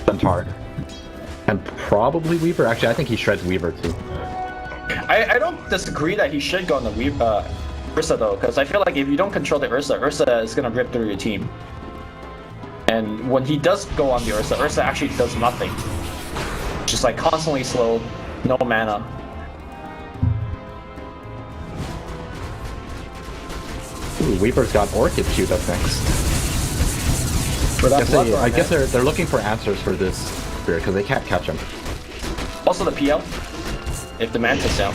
Centaur. And probably Weaver. Actually, I think he shreds Weaver too. I don't disagree that he should go on the Ursa though, because I feel like if you don't control the Ursa is gonna rip through your team. And when he does go on the Ursa actually does nothing. Just like constantly slow, no mana. Ooh, Weaver's got Orchid queued up next. I guess they're looking for answers for this spirit because they can't catch him. Also the PL, if the Manta's down.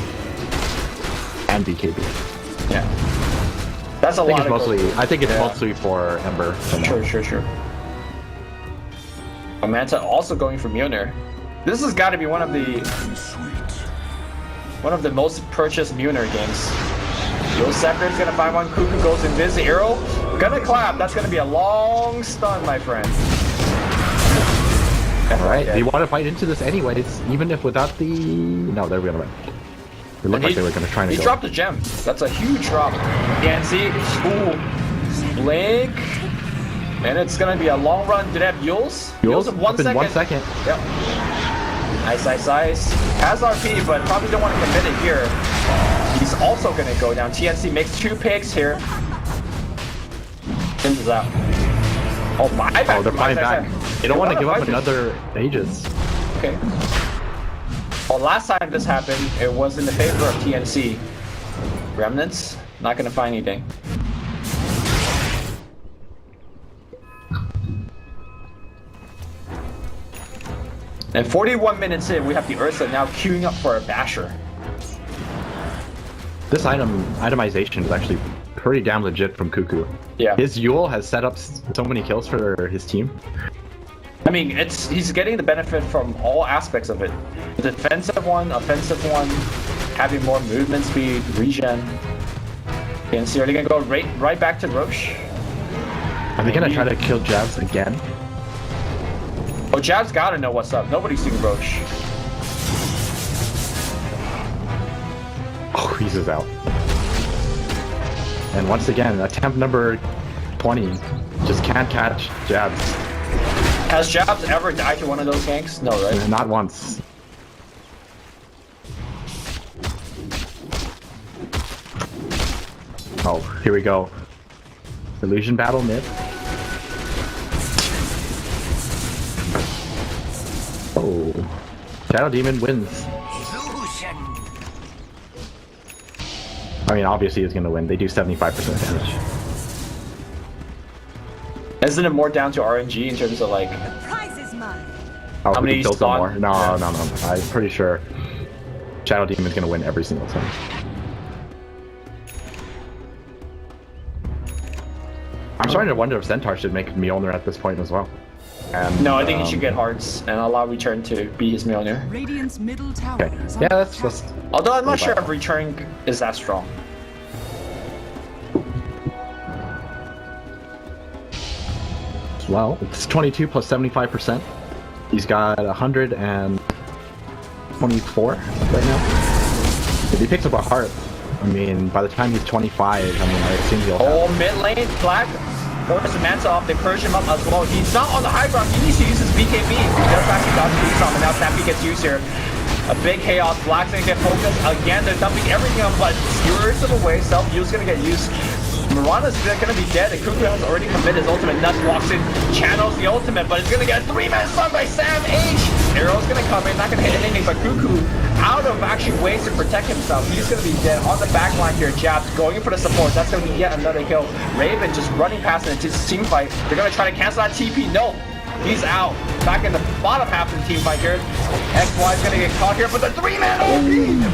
And BKB. Yeah. That's a lot of I think it's mostly for Ember. Sure. Manta also going for Mjolnir. This has got to be one of the most purchased Mjolnir games. Yo Scepter is gonna find one. Cuckoo goes invis. Arrow gonna clap. That's gonna be a long stun, my friend. Alright, they want to fight into this anyways, even if without the... No, they're gonna win. It looked like they were gonna try to He go. dropped a gem. That's a huge drop. TNC. Ooh. Blink. And it's gonna be a long run. Did it have Yules? Yules of 1 second. 1 second. Yep. Nice. Has RP, but probably don't want to commit it here. He's also gonna go down. TNC makes 2 picks here. Sims is out. Oh, buyback. Oh, they're buying back. They don't want to give up fight another Aegis. Okay. Well, last time this happened, it was in the favor of TNC. Remnants, not gonna find anything. And 41 minutes in, we have the Ursa now queuing up for a basher. This itemization is actually pretty damn legit from Cuckoo. Yeah. His Yule has set up so many kills for his team. I mean, he's getting the benefit from all aspects of it. The defensive one, offensive one, having more movement speed, regen. TNC, are they gonna go right back to Roche? Are they gonna try to kill Jabs again? Oh, Jab's gotta know what's up. Nobody's seen Roche. Oh, Kreese is out. And once again, attempt number 20. Just can't catch Jabs. Has Jabs ever died to one of those ganks? No, right? Not once. Oh, here we go. Illusion battle mid. Oh. Shadow Demon wins. I mean, obviously he's gonna win. They do 75% damage. Isn't it more down to RNG in terms of like... Prize is mine. Oh, How many kills spawn? more? No, Yeah. no. I'm pretty sure Shadow Demon's gonna win every single time. I'm starting to wonder if Centaur should make Mjolnir at this point as well. And, No, I think he should get hearts and allow Return to be his Mjolnir. Radiant's middle tower Okay. is Yeah, under that's attack. Although I'm not sure if Viable. Return is that strong. well. It's 22 plus 75%. He's got 124 right now. If he picks up a heart, I mean, by the time he's 25, I mean, I assume he'll Oh, have... mid lane, Black. Force Manta off, they purge him up as well. He's not on the high ground, he needs to use his BKB. He does actually dodge the on, and now Stampy gets used here. A big chaos, Black's gonna get focused. Again, they're dumping everything on, but Skewers of away, self-use gonna get used. Mirana's gonna be dead, and Cuckoo has already committed his ultimate. Nuts walks in, channels the ultimate, but it's gonna get a 3-man stun by Sam H. Arrow's gonna come in, not gonna hit anything, but Cuckoo, out of actually ways to protect himself, he's gonna be dead on the back line here. Jabs going in for the support, that's gonna be yet another kill. Raven just running past it into his team fight. They're gonna try to cancel that TP, no. He's out. Back in the bottom half of the team fight here. XY's gonna get caught here, but the 3-man OP!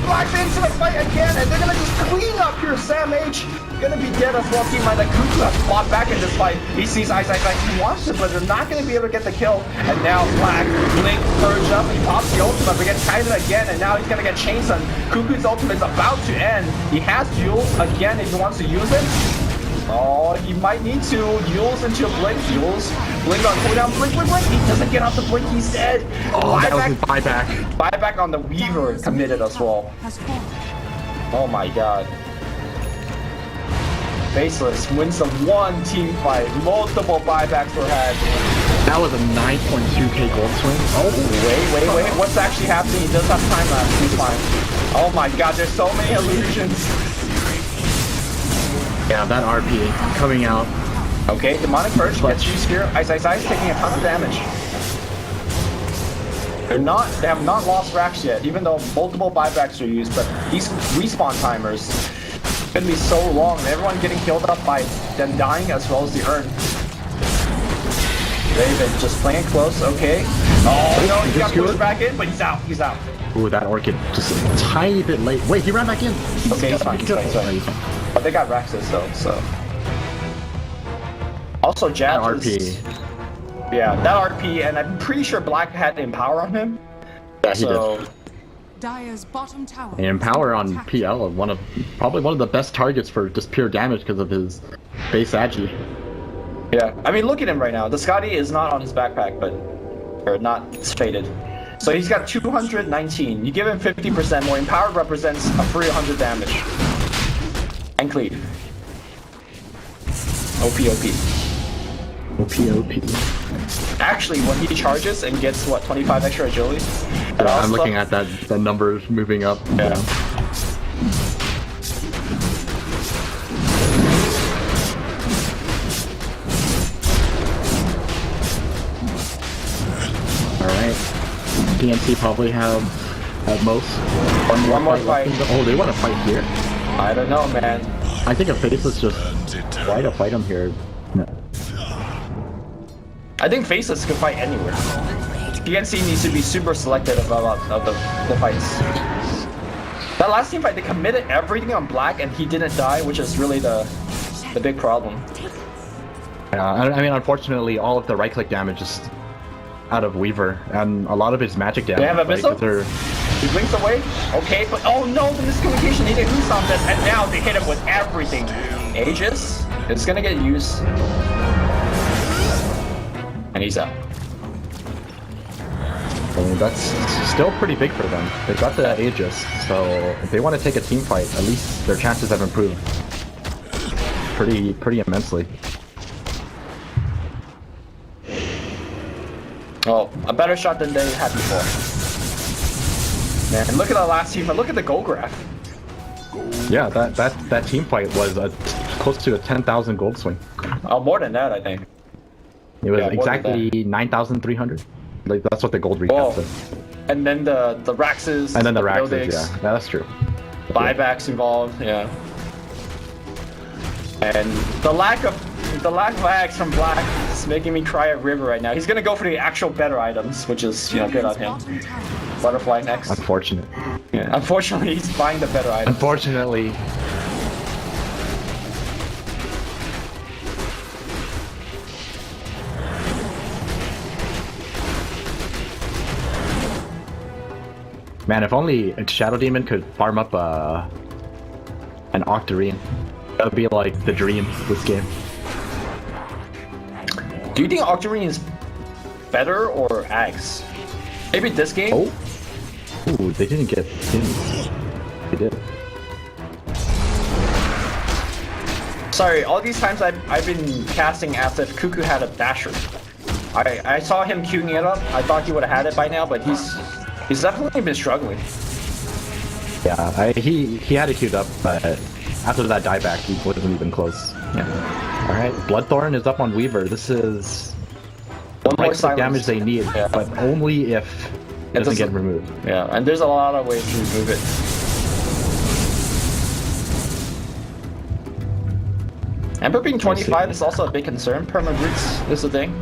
Black's into the fight again, and they're gonna just clean up here. Sam H gonna be dead as well. Team like Cuckoo has fought back in this fight. He sees Ice. He wants to, but they're not gonna be able to get the kill. And now Black, Blink, purged up. He pops the ultimate, but gets tied again, and now he's gonna get chained. Cuckoo's ultimate is about to end. He has Jules again if he wants to use it. Oh, he might need to. Yules into a Blink. Yules. Blink on cooldown. Blink. He doesn't get off the Blink. He's dead. Oh, that was his buyback. Buyback on the Weaver committed as well. Has fallen. Oh my god. Faceless wins the one team fight. Multiple buybacks were had. That was a 9.2k gold swing. Oh, wait. What's actually happening? He does have time left. He's fine. Oh my god, there's so many illusions. Yeah, that RP coming out. Okay, Demonic Purge gets used here. Ice taking a ton of damage. They have not lost racks yet, even though multiple buybacks are used, but these respawn timers gonna be so long, and everyone getting killed up by them dying as well as the urn. Raven just playing close, okay. Oh no, he got pushed back in, but he's out. Ooh, that Orchid just a tiny bit late. Wait, he ran back in. Okay, he's fine. But they got Rexes though, so. Also, Jab RP. Yeah, that RP, and I'm pretty sure Black had Empower on him. Yeah, he did. Dire's bottom tower. And Empower is on under attack. PL, probably one of the best targets for just pure damage because of his base agi. Yeah, I mean, look at him right now. The Scotty is not on his backpack, but or not faded. So he's got 219. You give him 50% more. Empowered represents a 300 damage. And cleave. OP. Actually, when he charges and gets what 25 extra agility. I'm looking at that. The numbers moving up. Yeah. Alright. TNC probably have at most one more fight. Oh, they want to fight here? I don't know, man. I think a Faceless just try to fight him here. No. I think Faceless can fight anywhere. TNC needs to be super selective about the fights. That last team fight, they committed everything on Black and he didn't die, which is really the big problem. I mean, unfortunately, all of the right-click damage is out of Weaver, and a lot of his magic damage. They have a missile? Right, he blinks away? Okay, but oh no, the miscommunication, he didn't use on this, and now they hit him with everything. Aegis? It's gonna get used. And he's out. I mean, that's still pretty big for them. They got the Aegis, so if they want to take a team fight, at least their chances have improved pretty immensely. Oh, a better shot than they had before. Man, look at the last team fight. Look at the goal graph. Yeah, that team fight was close to a 10,000 gold swing. Oh, more than that, I think. It was exactly 9,300. Like that's what the gold recap said. And then the Raxes. And then the Raxes, yeah, that's true. Buybacks involved, yeah. And the lack of lags from Black is making me cry a river right now. He's gonna go for the actual better items, which is good on him. Butterfly next. Unfortunate. Yeah. Unfortunately, he's buying the better items. Unfortunately. Man, if only Shadow Demon could farm up an Octarine. That would be like the dream this game. Do you think Octarine is better or Axe? Maybe this game? Oh. Ooh, they didn't get skins. They did. Sorry, all these times I've been casting as if Cuckoo had a dasher. I saw him queuing it up. I thought he would have had it by now, but he's definitely been struggling. Yeah, he had it queued up, but after that dieback, he wasn't even close. Yeah. Alright, Bloodthorn is up on Weaver. This is the right damage they need, but only if it doesn't get removed. Yeah, and there's a lot of ways to remove it. Ember being 25 is also a big concern. Perma-Brutes is the thing.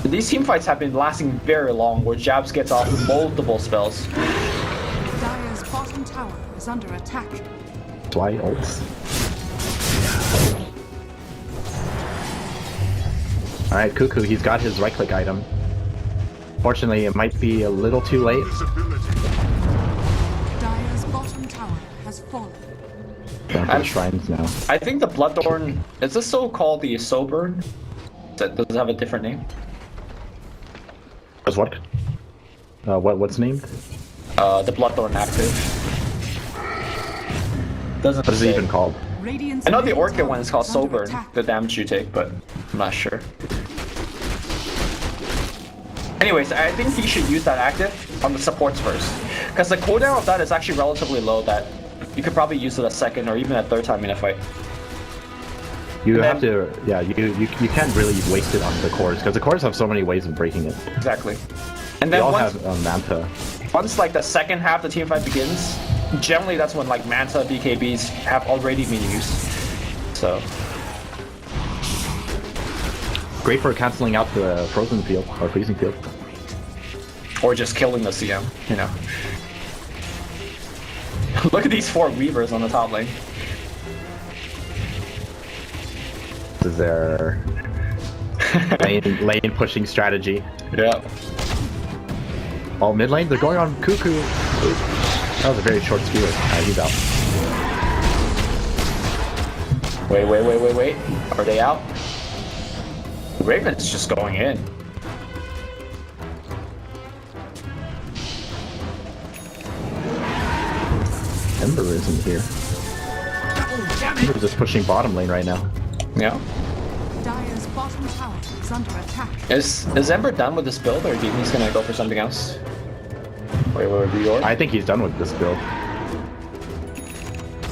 These team fights have been lasting very long, where Jabs gets off multiple spells. Dire's bottom tower is under attack. Why ults? Alright, Cuckoo, he's got his right-click item. Fortunately, it might be a little too late. Dire's bottom tower has fallen. Going for the shrines now. I think the Bloodthorn, is this so called the Sober? Does it have a different name? As what? What's named? The Bloodthorn active. Doesn't What is it even called? I know the Orchid one is called Sober, the damage you take, but I'm not sure. Anyways, I think he should use that active on the supports first. Because the cooldown of that is actually relatively low that you could probably use it a second or even a third time in a fight. You have to, yeah, you can't really waste it on the cores, because the cores have so many ways of breaking it. Exactly. And They then all once, have Manta. once like the second half of the team fight begins, generally that's when like Manta BKBs have already been used. So Great for canceling out the frozen field or freezing field. or just killing the CM, you know. Look at these 4 Weavers on the top lane. This is their lane pushing strategy. Yeah. Oh, mid lane, they're going on Cuckoo. That was a very short skewer. He's out. Wait. Are they out? Raven's just going in. Ember isn't here. Ember's just pushing bottom lane right now. Yeah. Dire's bottom tower is under attack. Is Ember done with this build, or do you think he's gonna go for something else? Wait, reorg? I think he's done with this build.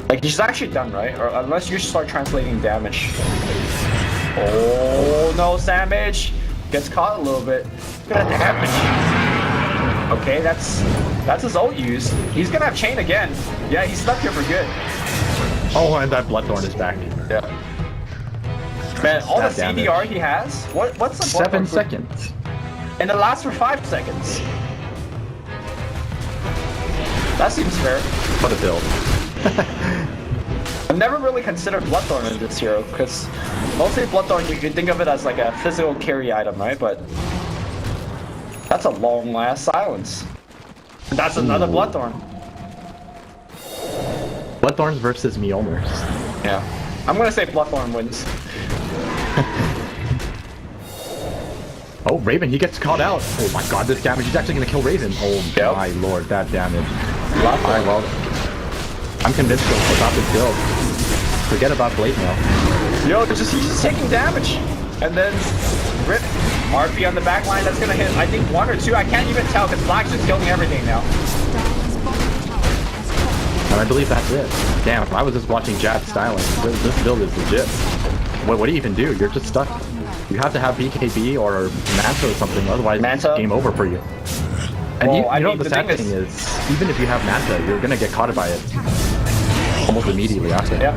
Like, he's actually done, right? Or unless you start translating damage. Oh no, Samage gets caught a little bit. Look at that damage. Okay, that's his ult use. He's gonna have chain again. Yeah, he's stuck here for good. Oh, and that Bloodthorn is back. Yeah. Man, all the That CDR damage. he has. What's the 7 Bloodthorn for? seconds. And it lasts for 5 seconds. That seems fair. What a build. I've never really considered Bloodthorn in this hero, because mostly Bloodthorn you can think of it as like a physical carry item, right? But that's a long last silence. And that's another Bloodthorn. Bloodthorns versus Mjolnirs. Yeah. I'm gonna say Bloodthorn wins. Oh, Raven, he gets caught out. Oh my god, this damage. He's actually gonna kill Raven. Oh Yep. my lord, that damage. Alright, well, I'm convinced about this build. Forget about Blade now. Yo, he's just taking damage. And then rip. RP on the back line, that's gonna hit, I think, 1 or 2. I can't even tell, because Black's just killing everything now. Dire's bottom tower has fallen. And I believe that's it. Damn, if I was just watching Jad's styling, this build is legit. What do you even do? You're just stuck. You have to have BKB or Manta or something, otherwise Manta? it's game over for you. And Well, you I know mean, the the sad thing thing is, even if you have Manta, you're gonna get caught by it almost immediately after. Yep.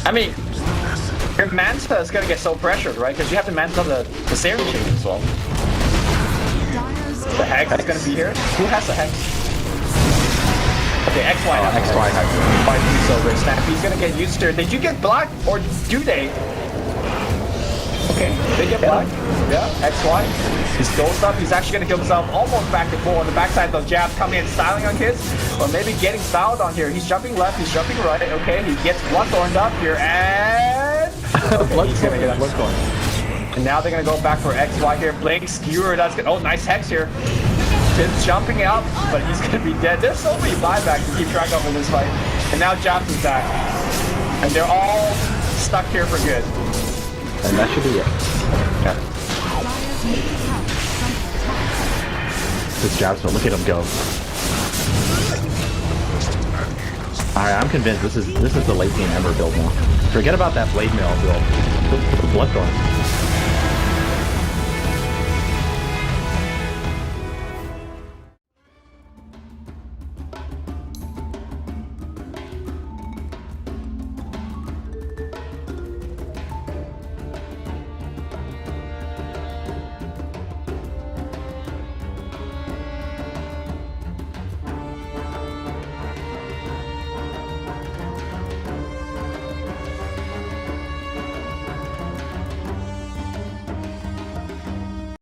I mean, your Manta is gonna get so pressured, right? Because you have to Manta the Serum Chain as well. Dire's The Hex is gonna be here. Who has the Hex? Okay, XY now. XY has it. By so rich. Snap, he's gonna get used to it. Did you get Black, or do they? Okay, they get Black. Yeah, XY. He's ghost up. He's actually gonna kill himself almost back to full on the backside. Those jabs coming in, styling on kids, or maybe getting styled on here. He's jumping left. He's jumping right. Okay, he gets Bloodthorned up here, and okay, he's gonna get Bloodthorn. And now they're gonna go back for XY here. Blink skewer. That's good. Oh, nice Hex here. Tim's jumping out, but he's gonna be dead. There's so many buybacks to keep track of in this fight. And now Jobs is back. And they're all stuck here for good. And that should be it. Yeah. Dire's middle tower is under attack. This Jabs, look at him go. Alright, I'm convinced this is the late game Ember build now. Forget about that Blade Mail build. The Bloodthorn.